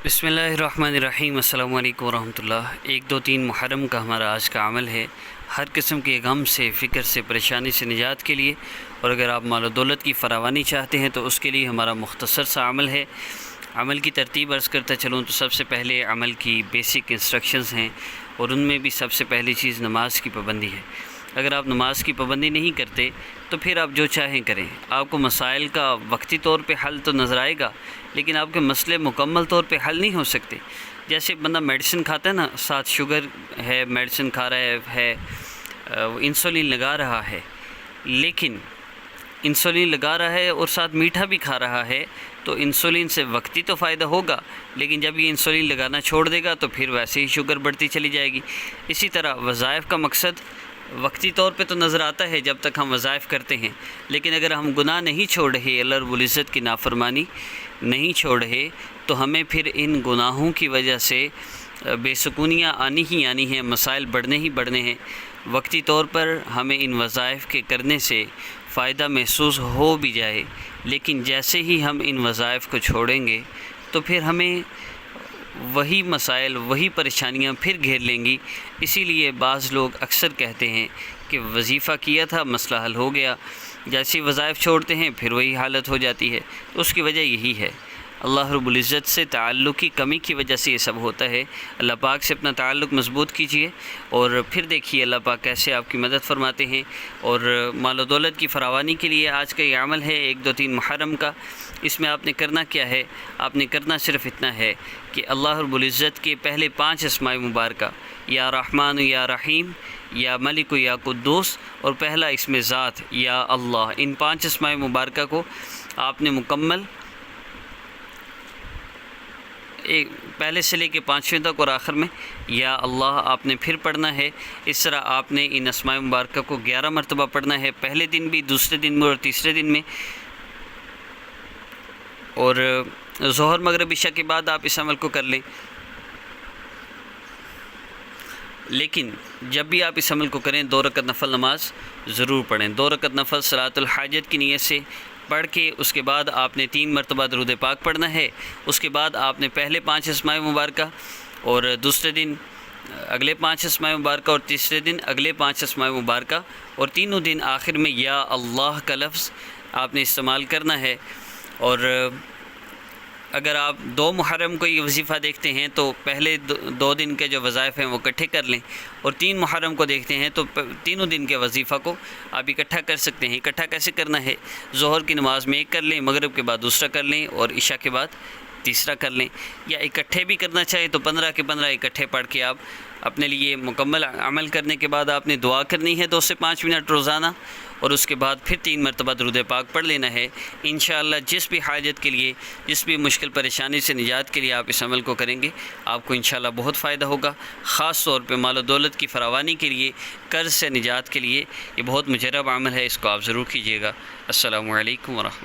बिस्मिल्लाहिर्रहमानिर्रहीम। अस्सलाम वालेकुम वरहमतुल्लाह। 1, 2, 3 मुहर्रम का हमारा आज का अमल है हर किस्म के गम से, फ़िक्र से, परेशानी से निजात के लिए। और अगर आप माल दौलत की फ़रावानी चाहते हैं तो उसके लिए हमारा मुख्तसर सा अमल है। अमल की तरतीब अर्ज़ करता चलूँ तो सबसे पहले अमल की बेसिक इंस्ट्रक्शंस हैं और उनमें भी सबसे पहली चीज़ नमाज की पाबंदी है। अगर आप नमाज की पाबंदी नहीं करते तो फिर आप जो चाहें करें, आपको मसाइल का वक्ती तौर पे हल तो नज़र आएगा लेकिन आपके मसले मुकम्मल तौर पे हल नहीं हो सकते। जैसे बंदा मेडिसिन खाता है ना, साथ शुगर है, मेडिसिन खा रहा है, इंसुलिन लगा रहा है, लेकिन इंसुलिन लगा रहा है और साथ मीठा भी खा रहा है तो इंसुलिन से वक्ती तो फ़ायदा होगा, लेकिन जब ये इंसुलिन लगाना छोड़ देगा तो फिर वैसे ही शुगर बढ़ती चली जाएगी। इसी तरह वज़ाइफ़ का मकसद वक्ती तौर पे तो नज़र आता है जब तक हम वज़ाइफ़ करते हैं, लेकिन अगर हम गुनाह नहीं छोड़ रहे, अल्लाह रब्बुल इज़्ज़त की नाफरमानी नहीं छोड़ रहे, तो हमें फिर इन गुनाहों की वजह से बेसुकूनियाँ आनी ही आनी हैं, मसाइल बढ़ने ही बढ़ने हैं। वक्ती तौर पर हमें इन वज़ाइफ़ के करने से फ़ायदा महसूस हो भी जाए, लेकिन जैसे ही हम इन वज़ाइफ़ को छोड़ेंगे तो फिर हमें वही मसाइल, वही परेशानियां फिर घेर लेंगी। इसीलिए बाज़ लोग अक्सर कहते हैं कि वजीफ़ा किया था, मसला हल हो गया, जैसे वज़ाइफ़ छोड़ते हैं फिर वही हालत हो जाती है। तो उसकी वजह यही है, अल्लाह रब्बुल इज़्ज़त से ताल्लुक़ की कमी की वजह से ये सब होता है। अल्लाह पाक से अपना ताल्लुक़ मज़बूत कीजिए और फिर देखिए अल्लाह पाक कैसे आपकी मदद फरमाते हैं। और माल दौलत की फ़रावानी के लिए आज का ये अमल है 1, 2, 3 मुहर्रम का। इसमें आपने करना क्या है, आपने करना सिर्फ़ इतना है कि अल्लाह रब्बुल इज़्ज़त के पहले 5 अस्माए मुबारका, या रहमान या रहीम, या मलिक या कुद्दूस, और पहला इसमें ज़ात या अल्लाह, इन 5 अस्माए मुबारका को आपने मुकम्मल एक पहले से लेके 5वें तक और आखिर में या अल्लाह आपने फिर पढ़ना है। इस तरह आपने इन अस्माए मुबारका को 11 मरतबा पढ़ना है, पहले दिन भी, दूसरे दिन में और तीसरे दिन में। और ज़ोहर मगरिब इशा के बाद आप इस अमल को कर लें, लेकिन जब भी आप इस अमल को करें 2 रकत नफल नमाज ज़रूर पढ़ें। 2 रकत नफल सलातुल हाजत की नीयत से पढ़ के उसके बाद आपने 3 मरतबा दरूद पाक पढ़ना है। उसके बाद आपने पहले 5 अस्माए मुबारका और दूसरे दिन अगले 5 अस्माए मुबारका और तीसरे दिन अगले 5 अस्माए मुबारका, और तीनों दिन आखिर में या अल्लाह का लफ्ज़ आपने इस्तेमाल करना है। और अगर आप 2 मुहर्रम को ये वजीफ़ा देखते हैं तो पहले 2 दिन के जो वज़ाइफ़ हैं वो इकट्ठे कर लें, और 3 मुहर्रम को देखते हैं तो तीनों दिन के वजीफ़ा को आप इकट्ठा कर सकते हैं। इकट्ठा कैसे करना है, ज़ोहर की नमाज़ में एक कर लें, मगरिब के बाद दूसरा कर लें और इशा के बाद तीसरा कर लें, या इकट्ठे भी करना चाहें तो 15 के 15 इकट्ठे पढ़ के आप अपने लिए मुकम्मल अमल करने के बाद आपने दुआ करनी है 2 से 5 मिनट रोज़ाना, और उसके बाद फिर 3 मरतबा दरूद पाक पढ़ लेना है। इंशाअल्लाह जिस भी हाजत के लिए, जिस भी मुश्किल परेशानी से निजात के लिए आप इस अमल को करेंगे, आपको इंशाअल्लाह बहुत फ़ायदा होगा। ख़ास तौर पे माल दौलत की फ़रावानी के लिए, कर्ज़ से निजात के लिए ये बहुत मुजर्रब अमल है, इसको आप ज़रूर कीजिएगा। अस्सलामु अलैकुम वरहमतुल्लाह।